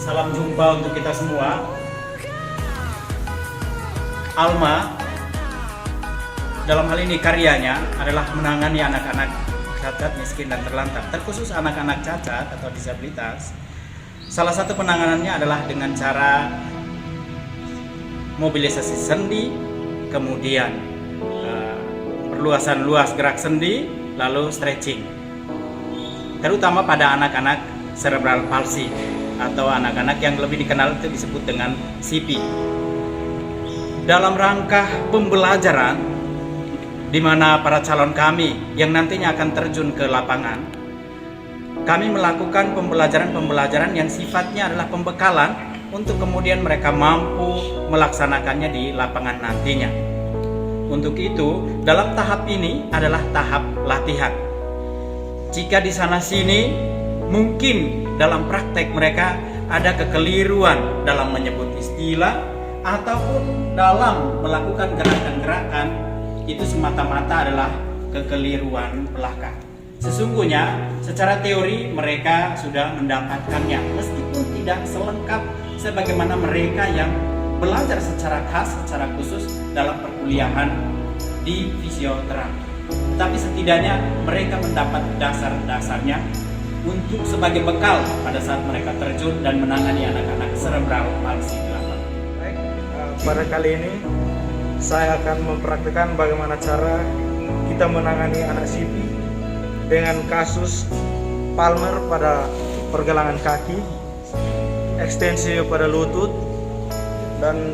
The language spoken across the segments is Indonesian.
Salam jumpa untuk kita semua. Alma dalam hal ini karyanya adalah menangani anak-anak cacat, miskin, dan terlantar, terkhusus anak-anak cacat atau disabilitas. Salah satu penanganannya adalah dengan cara mobilisasi sendi, kemudian perluasan luas gerak sendi, lalu stretching, terutama pada anak-anak cerebral palsy atau anak-anak yang lebih dikenal itu disebut dengan CP. Dalam rangka pembelajaran, di mana para calon kami yang nantinya akan terjun ke lapangan, kami melakukan pembelajaran yang sifatnya adalah pembekalan untuk kemudian mereka mampu melaksanakannya di lapangan nantinya. Untuk itu, dalam tahap ini adalah tahap latihan. Jika di sana sini mungkin dalam praktek mereka ada kekeliruan dalam menyebut istilah ataupun dalam melakukan gerakan-gerakan, itu semata-mata adalah kekeliruan belaka. Sesungguhnya secara teori mereka sudah mendapatkannya, meskipun tidak selengkap sebagaimana mereka yang belajar secara khas, secara khusus dalam perkuliahan di fisioterapi. Tapi setidaknya mereka mendapat dasar-dasarnya untuk sebagai bekal pada saat mereka terjun dan menangani anak-anak cerebral palsy di lapangan. Baik, pada kali ini saya akan mempraktikkan bagaimana cara kita menangani anak CP dengan kasus palmer pada pergelangan kaki, ekstensi pada lutut, dan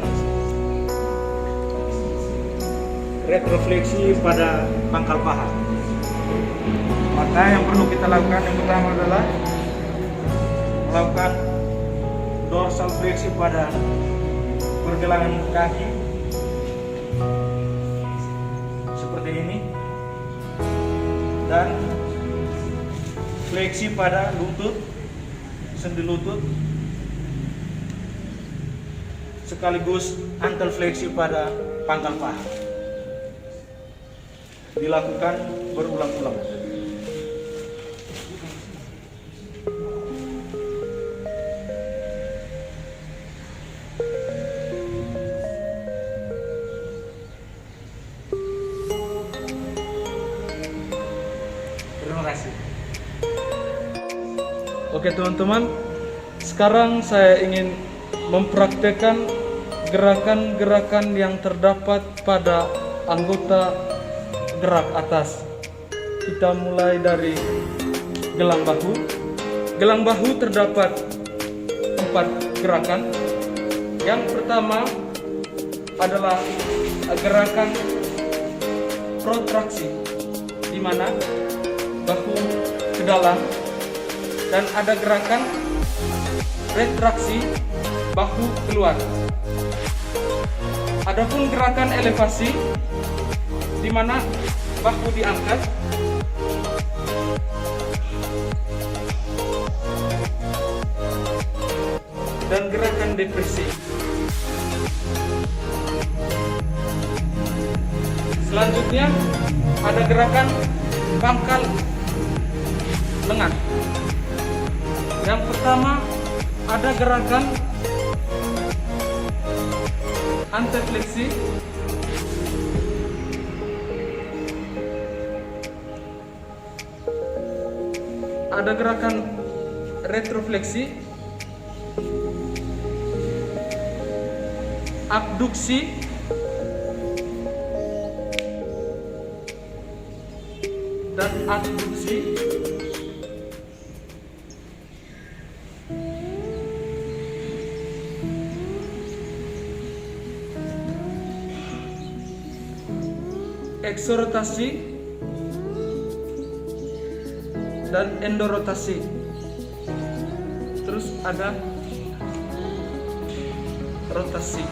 retrofleksi pada pangkal paha. Maka yang perlu kita lakukan yang pertama adalah melakukan dorsal fleksi pada pergelangan kaki seperti ini, dan fleksi pada lutut, sendi lutut, sekaligus antel fleksi pada pangkal paha. Dilakukan berulang-ulang. Terima kasih. Oke teman-teman, sekarang saya ingin mempraktekkan gerakan-gerakan yang terdapat pada anggota gerak atas. Kita mulai dari gelang bahu. Gelang bahu terdapat 4 gerakan. Yang pertama adalah gerakan protraksi, di mana bahu ke dalam, dan ada gerakan retraksi, bahu keluar. Adapun gerakan elevasi, di mana bahu diangkat, dan gerakan depresi. Selanjutnya ada gerakan pangkal lengan. Yang pertama ada gerakan anterfleksi, ada gerakan retrofleksi, abduksi, dan abduksi. Eksorotasi dan endorotasi. Terus ada rotasi.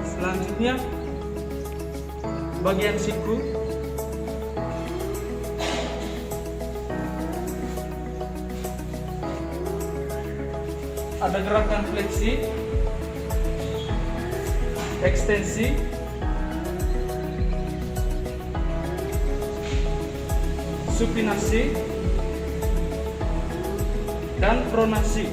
Selanjutnya bagian siku. Ada gerakan fleksi, ekstensi, supinasi, dan pronasi.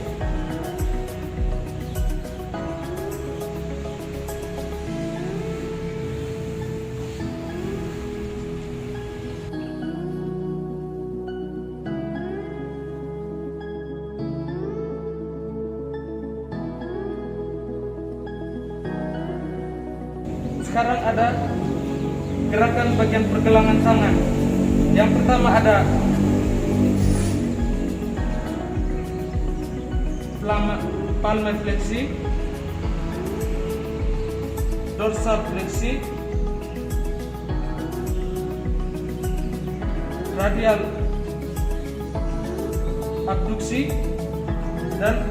Sekarang ada gerakan bagian pergelangan tangan. Yang pertama ada palmar fleksi, dorsal fleksi, radial abduksi, dan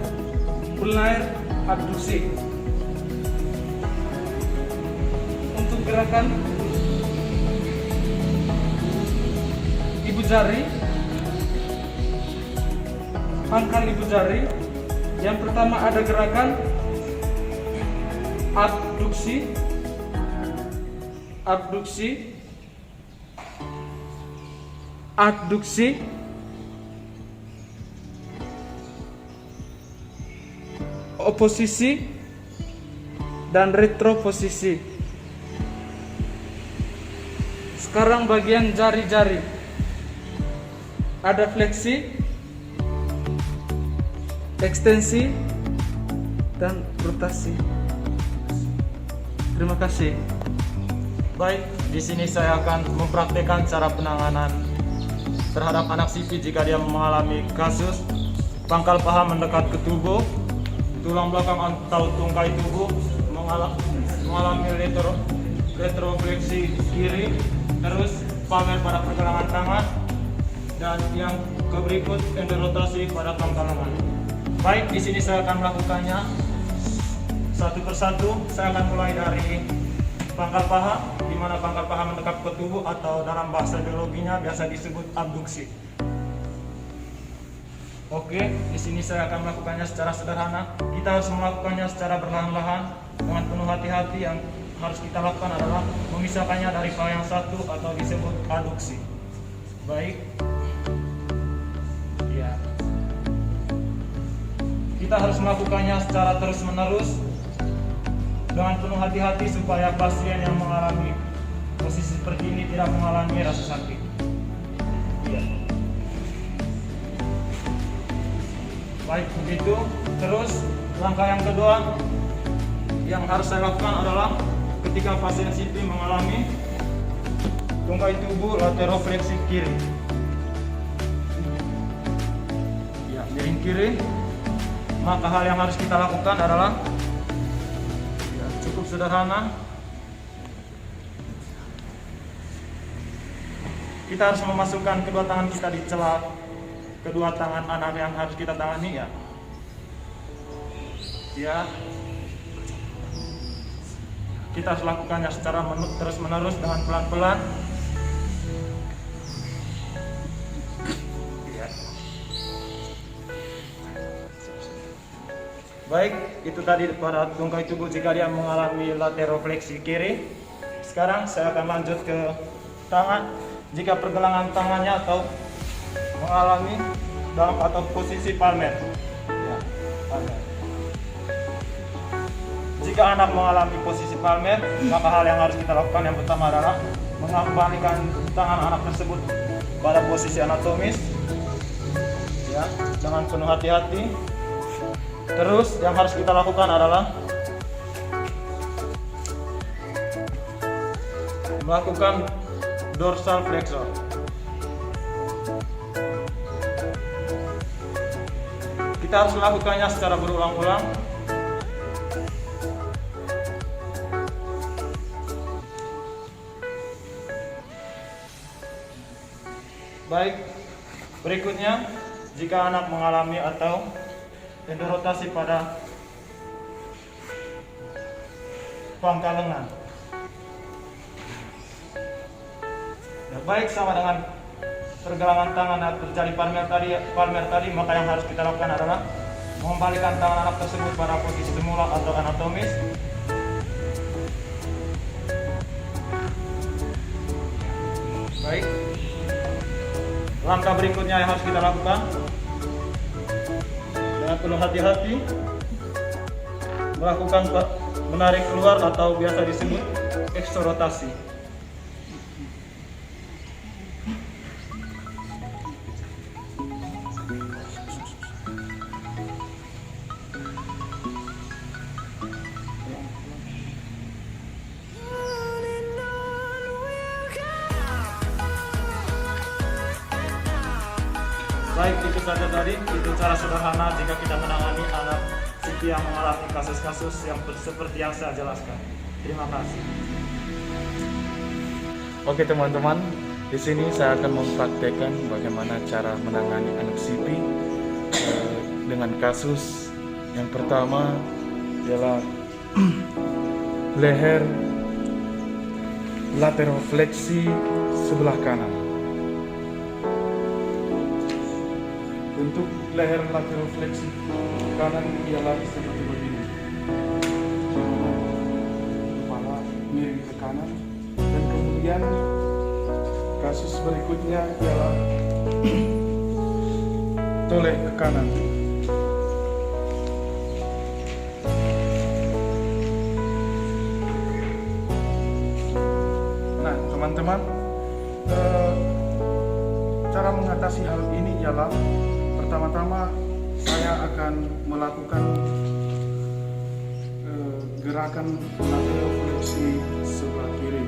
ulnar abduksi. Untuk gerakan ibu jari, pangkal ibu jari, yang pertama ada gerakan abduksi, abduksi, adduksi, oposisi, dan retroposisi. Sekarang bagian jari-jari, ada fleksi, ekstensi, dan rotasi. Terima kasih. Baik, di sini saya akan mempraktekkan cara penanganan terhadap anak CP jika dia mengalami kasus pangkal paha mendekat ke tubuh, tulang belakang atau tungkai tubuh mengalami retrofleksi kiri, terus palmar pada pergelangan tangan, dan yang berikut endorotasi pada pangkal lengan. Baik, di sini saya akan melakukannya satu persatu. Saya akan mulai dari pangkal paha, di mana pangkal paha mendekap ke tubuh atau dalam bahasa biologinya biasa disebut abduksi. Oke, di sini saya akan melakukannya secara sederhana. Kita harus melakukannya secara perlahan-lahan dengan penuh hati-hati. Yang harus kita lakukan adalah memisahkannya dari paha yang satu atau disebut aduksi. Baik. Ya. Kita harus melakukannya secara terus-menerus dengan penuh hati-hati supaya pasien yang mengalami posisi seperti ini tidak mengalami rasa sakit. Ya. Baik, begitu. Terus langkah yang kedua yang harus saya lakukan adalah ketika pasien CP mengalami tungkai tubuh laterofleksi kiri. Ya, miring kiri. Maka hal yang harus kita lakukan adalah ya, cukup sederhana. Kita harus memasukkan kedua tangan kita di celah kedua tangan anak yang harus kita tangani, ya. Ya. Kita harus lakukannya secara terus-menerus dengan pelan-pelan. Ya. Baik, itu tadi pada tungkai tubuh jika dia mengalami laterofleksi kiri. Sekarang saya akan lanjut ke tangan. Jika pergelangan tangannya atau mengalami dalam atau posisi palmar. Ya, palmar. Jika anak mengalami posisi palmar, maka hal yang harus kita lakukan yang pertama adalah mengembalikan tangan anak tersebut pada posisi anatomis, ya, dengan penuh hati-hati. Terus yang harus kita lakukan adalah melakukan dorsal flexor. Kita harus melakukannya secara berulang-ulang. Baik, berikutnya jika anak mengalami atau endorotasi pada pangkal lengan. Ya, baik, sama dengan pergelangan tangan yang terjadi palmar tadi, maka yang harus kita lakukan adalah mengembalikan tangan anak tersebut pada posisi semula atau anatomis. Baik. Langkah berikutnya yang harus kita lakukan dengan penuh hati-hati melakukan menarik keluar atau biasa disebut eksorotasi. Baik, itu saja tadi. Itu cara sederhana jika kita menangani anak CP yang mengalami kasus-kasus yang seperti yang saya jelaskan. Terima kasih. Oke teman-teman, di sini saya akan mempraktekkan bagaimana cara menangani anak CP dengan kasus yang pertama ialah leher laterofleksi sebelah kanan. Bentuk leher laterofleksi kanan ialah seperti begini. Kepala miring ke kanan, dan kemudian kasus berikutnya ialah toleh ke kanan. Nah, teman-teman, cara mengatasi hal ini ialah pertama-tama saya akan melakukan gerakan laterofleksi sebelah kiri.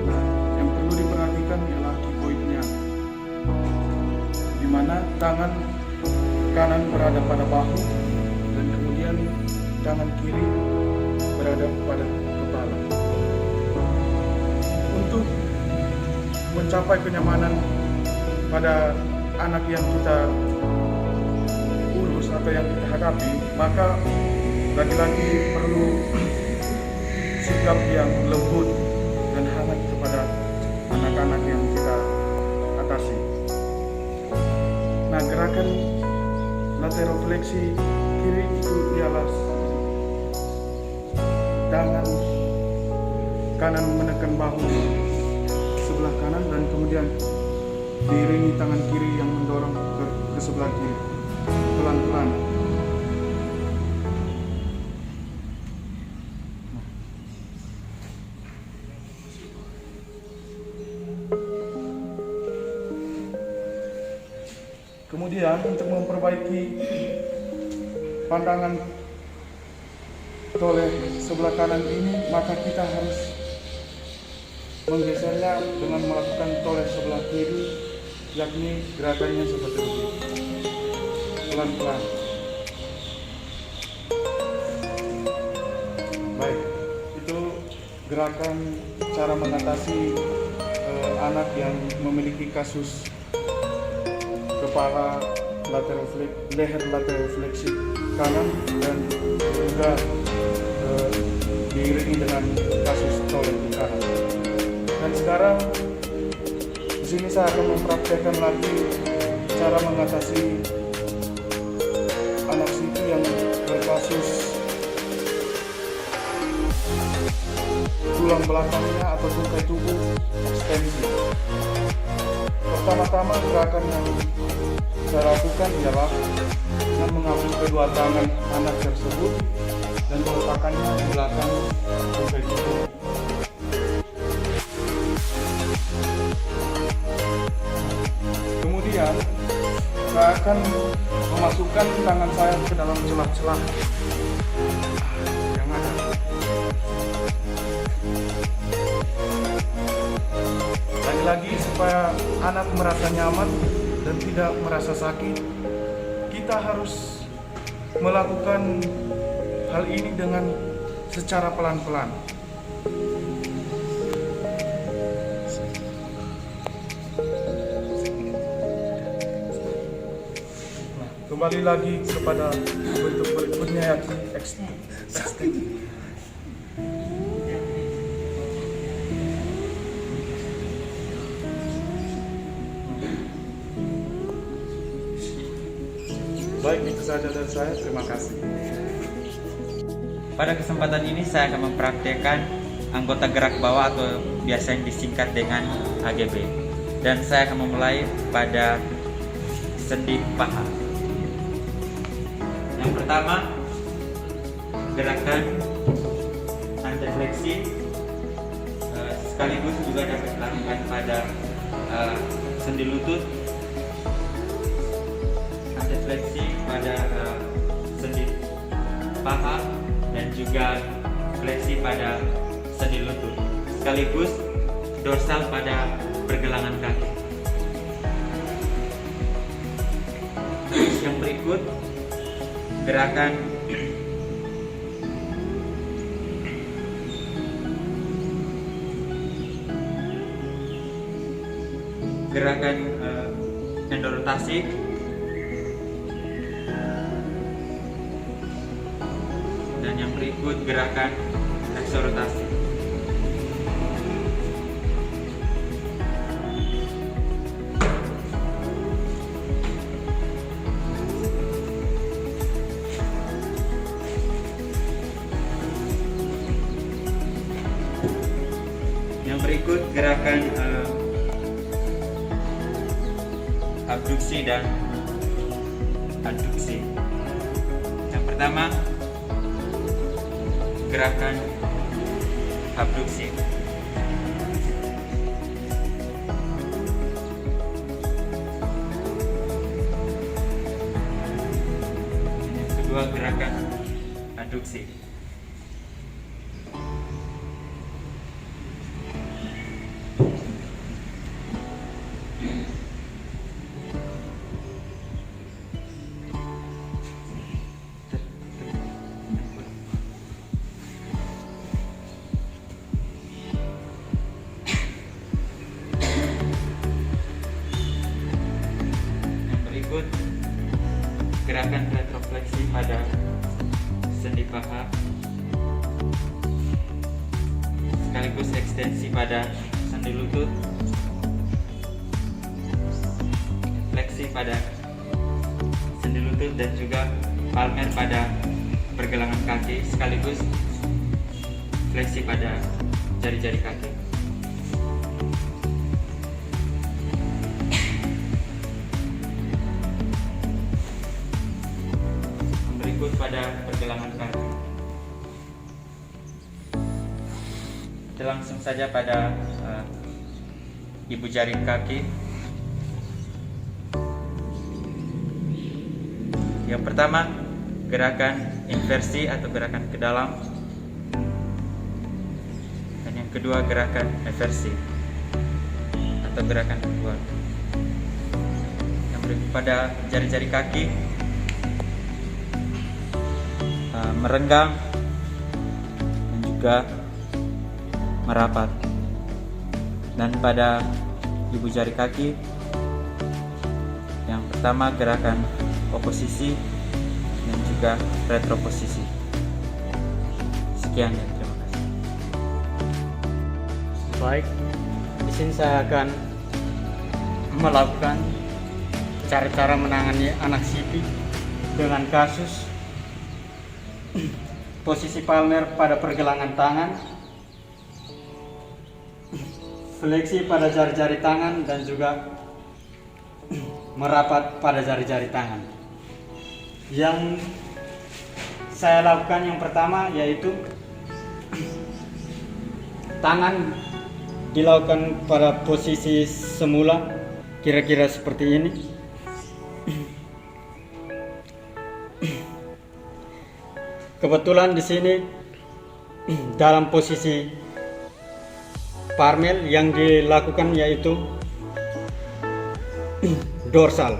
Nah, yang perlu diperhatikan ialah kipoidnya, di mana tangan kanan berada pada bahu dan kemudian tangan kiri berada pada kepala. Untuk mencapai kenyamanan pada anak yang kita urus atau yang kita hadapi, maka lagi-lagi perlu sikap yang lembut dan hangat kepada anak-anak yang kita atasi. Nah, gerakan laterofleksi kiri itu ialah tangan kanan menekan bahu sebelah kanan dan kemudian diiringi tangan kiri yang mendorong ke sebelah kiri pelan-pelan. Kemudian untuk memperbaiki pandangan toleh sebelah kanan ini, maka kita harus menggesernya dengan melakukan toleh sebelah kiri, yakni gerakannya seperti ini, pelan-pelan. Baik, itu gerakan cara mengatasi anak yang memiliki kasus kepala leher laterofleksi kanan dan juga diiringi dengan kasus toleh di kanan. Dan sekarang di sini saya akan mempraktekkan lagi cara mengatasi anak CP yang berkasus tulang belakangnya atau tungkai tubuh ekstensi. Pertama-tama gerakan yang saya lakukan ialah dengan mengambil kedua tangan anak tersebut dan meletakkannya di belakang tungkai tubuh. Kemudian saya akan memasukkan tangan saya ke dalam celah-celah yang ada. Lagi-lagi supaya anak merasa nyaman dan tidak merasa sakit, kita harus melakukan hal ini dengan secara pelan-pelan. Nah, kembali lagi kepada bentuk berikutnya, yakni extend. Baik, itu saja dari saya. Terima kasih. Pada kesempatan ini saya akan mempraktekkan anggota gerak bawah atau biasa yang disingkat dengan AGB. Dan saya akan memulai pada sendi paha. Yang pertama, gerakan antefleksi, sekaligus juga dapat dilakukan pada sendi lutut, antefleksi pada sendi paha, dan juga fleksi pada sendi lutut, sekaligus dorsal pada pergelangan kaki. Terus yang berikut, gerakan endorotasi, dan yang berikut gerakan eksorotasi. Yang berikut gerakan abduksi dan adduksi. Yang pertama, gerakan abduksi. Yang kedua, gerakan adduksi. Berikut gerakan retrofleksi pada sendi paha, sekaligus ekstensi pada sendi lutut, fleksi pada sendi lutut, dan juga palmer pada pergelangan kaki, sekaligus fleksi pada jari-jari kaki. Berikut pada pergelangan kaki. Kita langsung saja pada ibu jari kaki. Yang pertama, gerakan inversi atau gerakan ke dalam, dan yang kedua gerakan eversi atau gerakan keluar. Yang berikut pada jari-jari kaki, merenggang dan juga merapat. Dan pada ibu jari kaki, yang pertama gerakan oposisi dan juga retroposisi. Sekian dan terima kasih. Baik, di sini saya akan melakukan cara-cara menangani anak CP dengan kasus posisi palmer pada pergelangan tangan, fleksi pada jari-jari tangan, dan juga merapat pada jari-jari tangan. Yang saya lakukan yang pertama yaitu tangan dilakukan pada posisi semula, kira-kira seperti ini. Kebetulan di sini dalam posisi parmel yang dilakukan yaitu dorsal,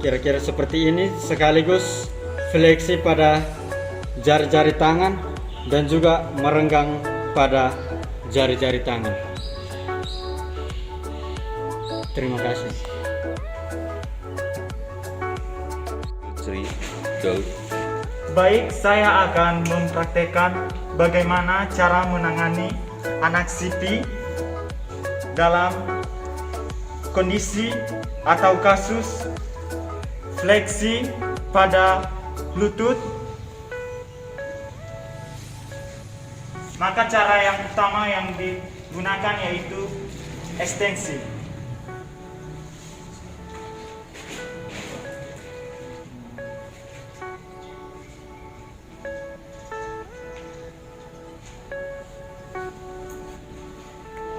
kira-kira seperti ini, sekaligus fleksi pada jari-jari tangan dan juga merenggang pada jari-jari tangan. Terima kasih. 3, go. Baik, saya akan mempraktekkan bagaimana cara menangani anak CP dalam kondisi atau kasus fleksi pada lutut. Maka cara yang utama yang digunakan yaitu ekstensi.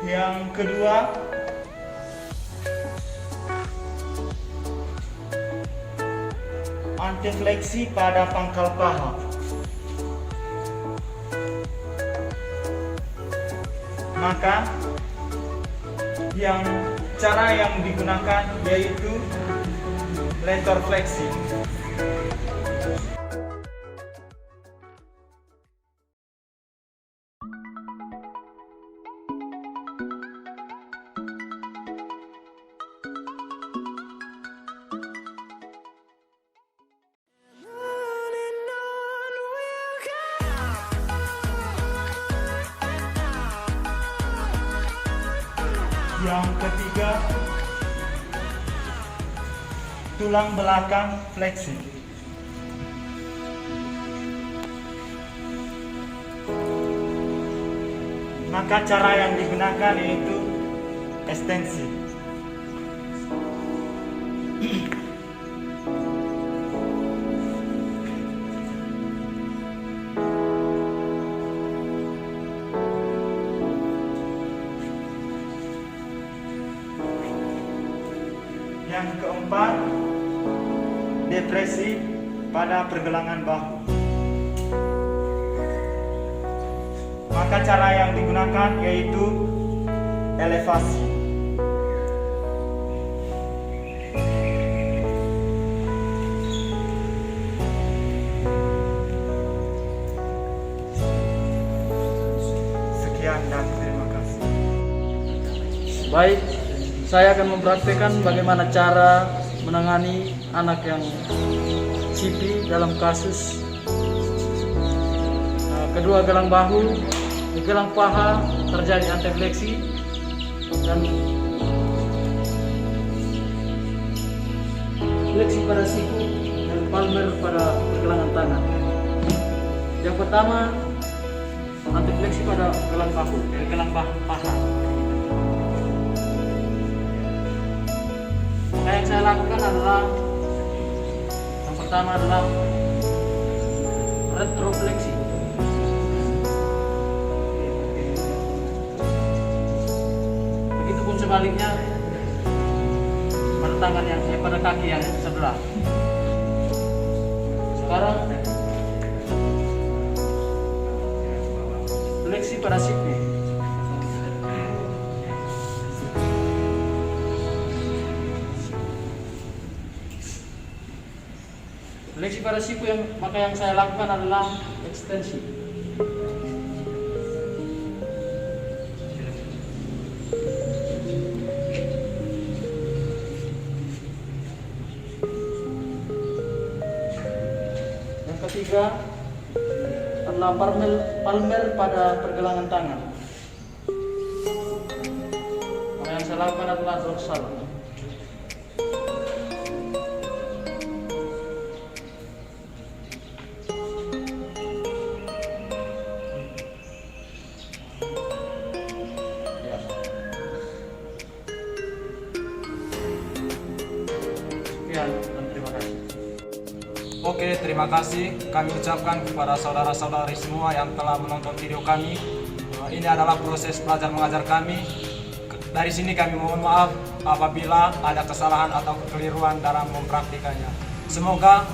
Yang kedua, antifleksi pada pangkal paha. Maka cara yang digunakan yaitu lateral fleksi. Yang ketiga, tulang belakang fleksi. Maka cara yang digunakan yaitu ekstensi. Yang keempat, depresi pada pergelangan bahu. Maka cara yang digunakan yaitu elevasi. Sekian dan terima kasih. Baik, saya akan mempraktikkan bagaimana cara menangani anak yang CP dalam kasus kedua gelang bahu, di gelang paha terjadi antifleksi dan fleksi pada siku dan palmer pada pergelangan tangan. Yang pertama, antifleksi pada gelang bahu, paha. Yang saya lakukan adalah yang pertama adalah retrofleksi. Begitupun sebaliknya pada tangan pada kaki yang sebelah. Sekarang fleksi pada siku. Fleksi pada siku maka yang saya lakukan adalah ekstensi. Yang ketiga adalah palmer pada pergelangan tangan. Maka yang saya lakukan adalah dorsal. Dan terima kasih. Oke, terima kasih kami ucapkan kepada saudara-saudari semua yang telah menonton video kami. Ini adalah proses belajar mengajar kami. Dari sini kami mohon maaf apabila ada kesalahan atau kekeliruan dalam mempraktikannya. Semoga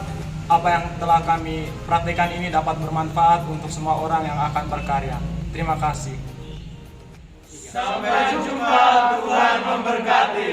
apa yang telah kami praktikkan ini dapat bermanfaat untuk semua orang yang akan berkarya. Terima kasih. Sampai jumpa, Tuhan memberkati.